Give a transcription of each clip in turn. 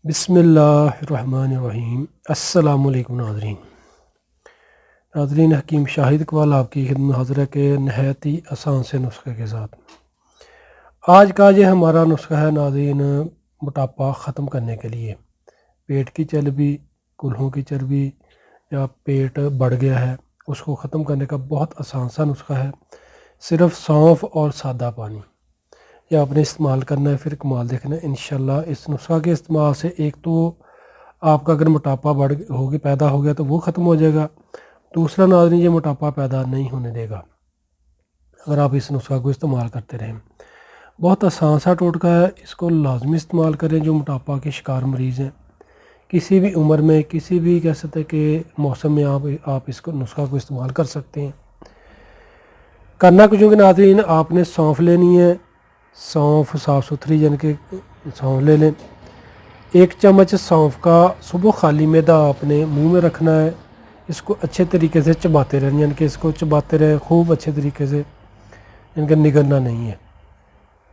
بسم اللہ الرحمن الرحیم۔ السلام علیکم ناظرین، حکیم شاہد اقبال آپ کی خدمت حاضر ہے کہ نہایت ہی آسان سے نسخے کے ساتھ آج کا یہ ہمارا نسخہ ہے ناظرین، موٹاپا ختم کرنے کے لیے۔ پیٹ کی چربی، کولہوں کی چربی یا پیٹ بڑھ گیا ہے، اس کو ختم کرنے کا بہت آسان سا نسخہ ہے۔ صرف سونف اور سادہ پانی یہ آپ نے استعمال کرنا ہے، پھر کمال دیکھنا ہے انشاءاللہ۔ اس نسخہ کے استعمال سے ایک تو آپ کا اگر موٹاپا پیدا ہو گیا تو وہ ختم ہو جائے گا، دوسرا ناظرین یہ موٹاپا پیدا نہیں ہونے دے گا اگر آپ اس نسخہ کو استعمال کرتے رہیں۔ بہت آسان سا ٹوٹکا ہے، اس کو لازمی استعمال کریں جو موٹاپا کے شکار مریض ہیں۔ کسی بھی عمر میں، کسی بھی کہہ سکتے ہیں کہ موسم میں آپ اس کو نسخہ کو استعمال کر سکتے ہیں۔ کرنا کچھ کہ ناظرین آپ نے سونف لینی ہے، سونف صاف ستھری یعنی کہ سونف لے لیں۔ 1 چمچ سونف کا صبح خالی معدہ آپ نے منہ میں رکھنا ہے، اس کو اچھے طریقے سے چباتے رہنا، یعنی کہ اس کو چباتے رہیں خوب اچھے طریقے سے، یعنی کہ نگلنا نہیں ہے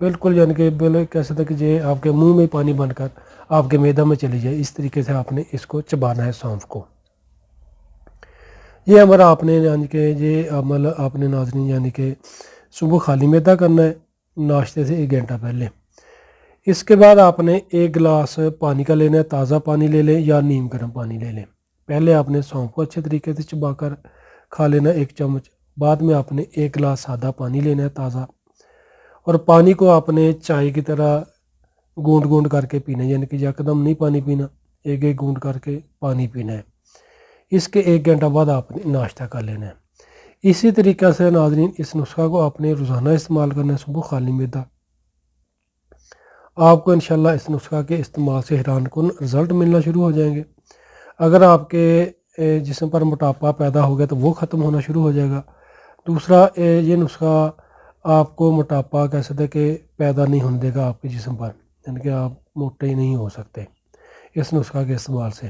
بالکل، یعنی کہ کہہ سکتے ہیں کہ یہ آپ کے منہ میں پانی بن کر آپ کے معدہ میں چلی جائے، اس طریقے سے آپ نے اس کو چبانا ہے سونف کو۔ یہ عمل آپ نے یعنی کہ ناظرین یعنی کہ صبح خالی معدہ کرنا ہے ناشتے سے 1 گھنٹہ پہلے۔ اس کے بعد آپ نے 1 گلاس پانی کا لینا ہے، تازہ پانی لے لیں یا نیم گرم پانی لے لیں۔ پہلے آپ نے سونف کو اچھے طریقے سے چبا کر کھا لینا 1 چمچ، بعد میں آپ نے 1 گلاس سادہ پانی لینا ہے تازہ، اور پانی کو آپ نے چائے کی طرح گونٹ گونٹ کر کے پینا ہے، یعنی کہ یکدم نہیں پانی پینا، ایک گونٹ کر کے پانی پینا ہے۔ اس کے 1 گھنٹہ بعد آپ نے ناشتہ کر لینا ہے۔ اسی طریقے سے ناظرین اس نسخہ کو آپ نے روزانہ استعمال کرنا ہے صبح خالی معدہ۔ آپ کو انشاءاللہ اس نسخہ کے استعمال سے حیران کن رزلٹ ملنا شروع ہو جائیں گے۔ اگر آپ کے جسم پر موٹاپا پیدا ہو گیا تو وہ ختم ہونا شروع ہو جائے گا۔ دوسرا یہ نسخہ آپ کو موٹاپا کہہ سکتے کہ پیدا نہیں ہونے دے گا آپ کے جسم پر، یعنی کہ آپ موٹے ہی نہیں ہو سکتے اس نسخہ کے استعمال سے۔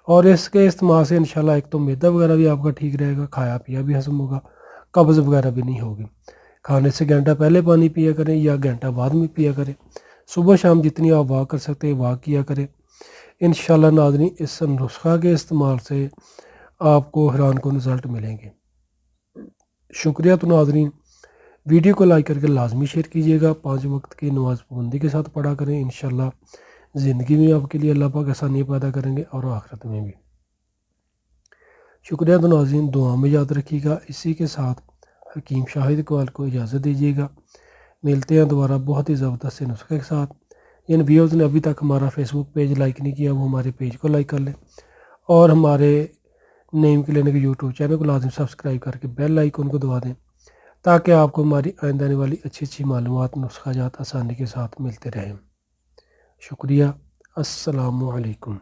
اور اس کے استعمال سے انشاءاللہ ایک تو معدہ وغیرہ بھی آپ کا ٹھیک رہے گا، کھایا پیا بھی ہضم ہوگا، قبض وغیرہ بھی نہیں ہوگی۔ کھانے سے گھنٹہ پہلے پانی پیا کریں یا گھنٹہ بعد میں پیا کریں۔ صبح شام جتنی آپ واک کر سکتے ہیں واک کیا کریں۔ انشاءاللہ ناظرین اس نسخہ کے استعمال سے آپ کو حیران کن رزلٹ ملیں گے۔ شکریہ۔ تو ناظرین ویڈیو کو لائک کر کے لازمی شیئر کیجیے گا، 5 وقت کی نماز پابندی کے ساتھ پڑھا کریں، انشاءاللہ زندگی میں آپ کے لیے اللہ پاک آسانیاں پیدا کریں گے اور آخرت میں بھی۔ شکریہ۔ تو ناظرین دعا میں یاد رکھیے گا۔ اسی کے ساتھ حکیم شاہد اقبال کو اجازت دیجیے گا، ملتے ہیں دوبارہ بہت ہی زبردست نسخے کے ساتھ۔ جن ویوز نے ابھی تک ہمارا فیس بک پیج لائک نہیں کیا وہ ہمارے پیج کو لائک کر لیں، اور ہمارے نعیم کلینک یوٹیوب چینل کو لازم سبسکرائب کر کے بیل آئیکن کو دبا دیں تاکہ آپ کو ہماری آئندہ آنے والی اچھی معلومات نسخہ جات آسانی کے ساتھ ملتے رہیں۔ شکریہ۔ السلام علیکم۔